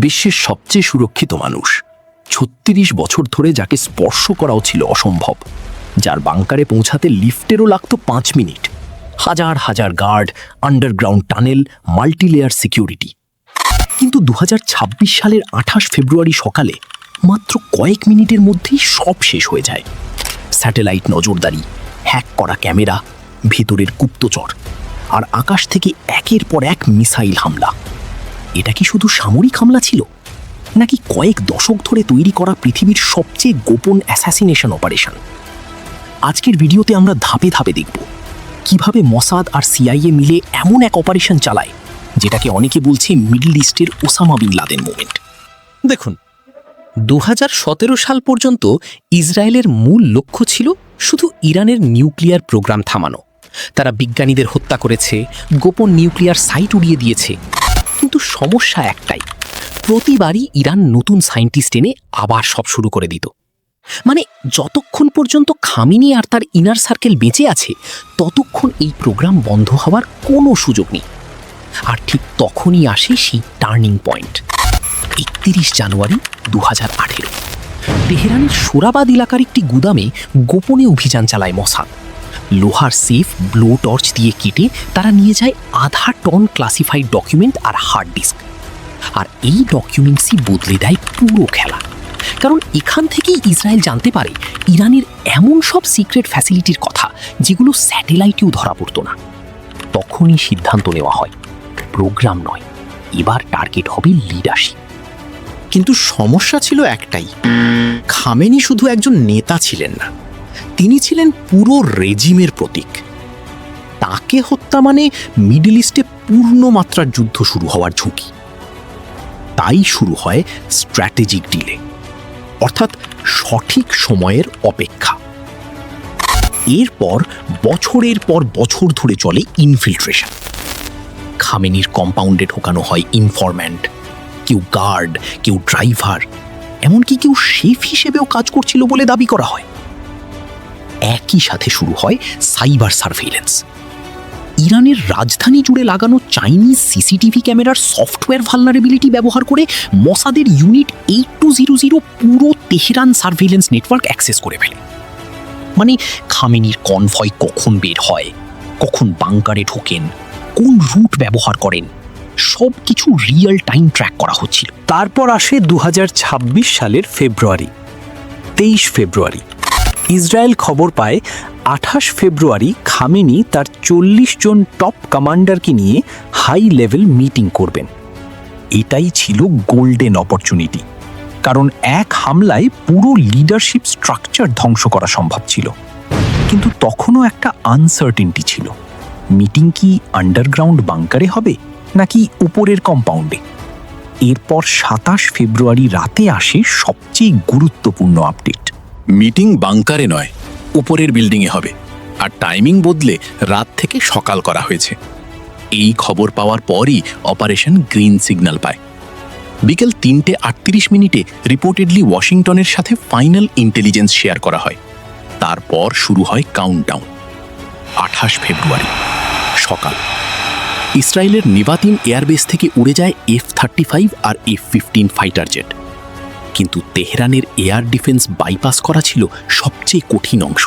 বিশ্বের সবচেয়ে সুরক্ষিত মানুষ, ৩৬ বছর ধরে যাকে স্পর্শ করাও ছিল অসম্ভব, যার বাংকারে পৌঁছাতে লিফটেরও লাগত ৫ মিনিট, হাজার হাজার guard, underground tunnel, multilayer security. কিন্তু ২০২৬ সালের ২৮ ফেব্রুয়ারি সকালে মাত্র কয়েক মিনিটের মধ্যেই সব শেষ হয়ে যায়। স্যাটেলাইট নজরদারি, হ্যাক করা ক্যামেরা, ভেতরের গুপ্তচর, আর আকাশ থেকে একের পর এক মিসাইল হামলা। এটা কি শুধু সামরিক হামলা ছিল, নাকি কয়েক দশক ধরে তৈরি করা পৃথিবীর সবচেয়ে গোপন অ্যাসাসিনেশন অপারেশন? আজকের ভিডিওতে আমরা ধাপে ধাপে দেখব কিভাবে মসাদ আর সিআইএ মিলে এমন এক অপারেশন চালায় যেটাকে অনেকে বলছে মিডল ইস্টের ওসামা বিন লাদেন মুভমেন্ট। দেখুন, ২০১৭ সাল পর্যন্ত ইসরায়েলের মূল লক্ষ্য ছিল শুধু ইরানের নিউক্লিয়ার প্রোগ্রাম থামানো। তারা বিজ্ঞানীদের হত্যা করেছে, গোপন নিউক্লিয়ার সাইট উড়িয়ে দিয়েছে। কিন্তু সমস্যা একটাই, প্রতিবারই ইরান নতুন সায়েন্টিস্ট এনে আবার সব শুরু করে দিত। মানে যতক্ষণ পর্যন্ত খামেনি আর তার ইনার সার্কেল বেঁচে আছে, ততক্ষণ এই প্রোগ্রাম বন্ধ হওয়ার কোনো সুযোগ নেই। আর ঠিক তখনই আসে সেই টার্নিং পয়েন্ট। ৩১ জানুয়ারি ২০১৮ তেহরানের সোরাবাদ এলাকার একটি গুদামে গোপনে অভিযান চালায় মসাদ। লোহার সেফ ব্লো টর্চ দিয়ে কেটে তারা নিয়ে যায় ০.৫ টন ক্লাসিফাইড ডকুমেন্ট আর হার্ড ডিস্ক। আর এই ডকুমেন্টসই বদলে দেয় পুরো খেলা, কারণ এখান থেকেই ইসরায়েল জানতে পারে ইরানের এমন সব সিক্রেট ফ্যাসিলিটির কথা যেগুলো স্যাটেলাইটেও ধরা পড়তো না। তখনই সিদ্ধান্ত নেওয়া হয়, প্রোগ্রাম নয়, এবার টার্গেট হবে লিডারশিপ। কিন্তু সমস্যা ছিল একটাই, খামেনি শুধু একজন নেতা ছিলেন না, তিনি ছিলেন পুরো রেজিমের প্রতীক। তাকে হত্যা মানে মিডল ইস্টে পূর্ণ মাত্রার যুদ্ধ শুরু হওয়ার ঝুঁকি। তাই শুরু হয় স্ট্র্যাটেজিক ডিলে, অর্থাৎ সঠিক সময়ের অপেক্ষা। এরপর বছরের পর বছর ধরে চলে ইনফিল্ট্রেশন। খামেনির কম্পাউন্ডে ঢোকানো হয় ইনফরম্যান্ট, কেউ গার্ড, কেউ ড্রাইভার, এমনকি কেউ শেফ হিসেবেও কাজ করছিল বলে দাবি করা হয়। একই সাথে শুরু হয় সাইবার সার্ভেইলেন্স। ইরানের রাজধানী জুড়ে লাগানো চাইনিজ সিসিটিভি ক্যামেরার সফটওয়্যার ভালনারেবিলিটি ব্যবহার করে মসাদের ইউনিট 8200 পুরো তেহরান সার্ভেইলেন্স নেটওয়ার্ক অ্যাক্সেস করে ফেলে। মানে খামেনির কনভয় কখন বের হয়, কখন বাংকারে ঢোকেন, কোন রুট ব্যবহার করেন, সব কিছু রিয়েল টাইম ট্র্যাক করা হচ্ছিল। তারপর আসে ২০২৬ সালের ফেব্রুয়ারি। ২৩ ফেব্রুয়ারি ইসরায়েল খবর পায় ২৮ ফেব্রুয়ারি খামেনি তার ৪০ জন টপ কমান্ডারকে নিয়ে হাই লেভেল মিটিং করবেন। এটাই ছিল গোল্ডেন অপরচুনিটি, কারণ এক হামলায় পুরো লিডারশিপ স্ট্রাকচার ধ্বংস করা সম্ভব ছিল। কিন্তু তখনও একটা আনসার্টেনটি ছিল, মিটিং কি আন্ডারগ্রাউন্ড বাংকারে হবে নাকি উপরের কম্পাউন্ডে? এরপর ২৭ ফেব্রুয়ারি রাতে আসে সবচেয়ে গুরুত্বপূর্ণ আপডেট। মিটিং বাংকারে নয়, উপরের বিল্ডিংয়ে হবে, আর টাইমিং বদলে রাত থেকে সকাল করা হয়েছে। এই খবর পাওয়ার পরই অপারেশন গ্রিন সিগন্যাল পায়। বিকেল ৩:৩৮ রিপোর্টেডলি ওয়াশিংটনের সাথে ফাইনাল ইন্টেলিজেন্স শেয়ার করা হয়। তারপর শুরু হয় কাউন্টডাউন। ২৮ ফেব্রুয়ারি সকাল, ইসরায়েলের নিভাতিম এয়ারবেস থেকে উড়ে যায় F-35 আর F-15 ফাইটার জেট। কিন্তু তেহরানের এয়ার ডিফেন্স বাইপাস করা ছিল সবচেয়ে কঠিন অংশ,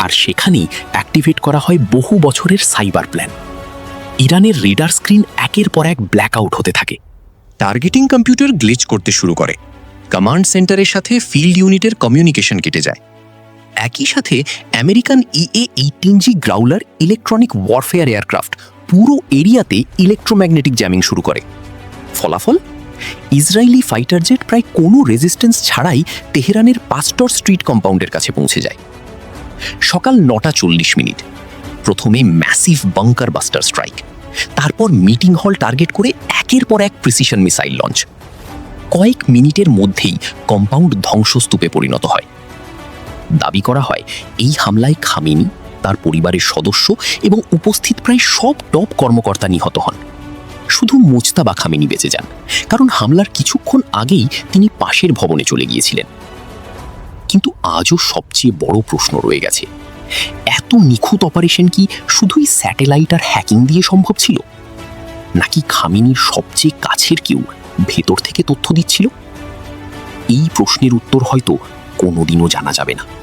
আর সেখানেই অ্যাক্টিভেট করা হয় বহু বছরের সাইবার প্ল্যান। ইরানের রেডার স্ক্রিন একের পর এক ব্ল্যাকআউট হতে থাকে। টার্গেটিং কম্পিউটার গ্লিচ করতে শুরু করে, কমান্ড সেন্টারের সাথে ফিল্ড ইউনিটের কমিউনিকেশন কেটে যায়। একই সাথে American EA-18G Growler electronic warfare aircraft পুরো এরিয়াতে ইলেকট্রোম্যাগনেটিক জ্যামিং শুরু করে। ফলাফল, ইসরায়েলি ফাইটার জেট প্রায় কোনো রেজিস্ট্যান্স ছাড়াই তেহরানের পাস্টর স্ট্রিট কম্পাউন্ডের কাছে পৌঁছে যায়। সকাল ৯:৪০, প্রথমে ম্যাসিভ বাংকার বাস্টার স্ট্রাইক, তারপর মিটিং হল টার্গেট করে একের পর এক প্রিসিশন মিসাইল লঞ্চ। কয়েক মিনিটের মধ্যেই কম্পাউন্ড ধ্বংসস্তূপে পরিণত হয়। দাবি করা হয় এই হামলায় খামেনি, তার পরিবারের সদস্য এবং উপস্থিত প্রায় সব টপ কর্মকর্তা নিহত হন। শুধু মুজতাবা খামেনি বেঁচে যান, কারণ হামলার কিছুক্ষণ আগেই তিনি পাশের ভবনে চলে গিয়েছিলেন। কিন্তু আজও সবচেয়ে বড় প্রশ্ন রয়ে গেছে, এত নিখুঁত অপারেশন কি শুধুই স্যাটেলাইট আর হ্যাকিং দিয়ে সম্ভব ছিল, নাকি খামেনির সবচেয়ে কাছের কেউ ভেতর থেকে তথ্য দিচ্ছিল? এই প্রশ্নের উত্তর হয়তো কোনোদিনও জানা যাবে না।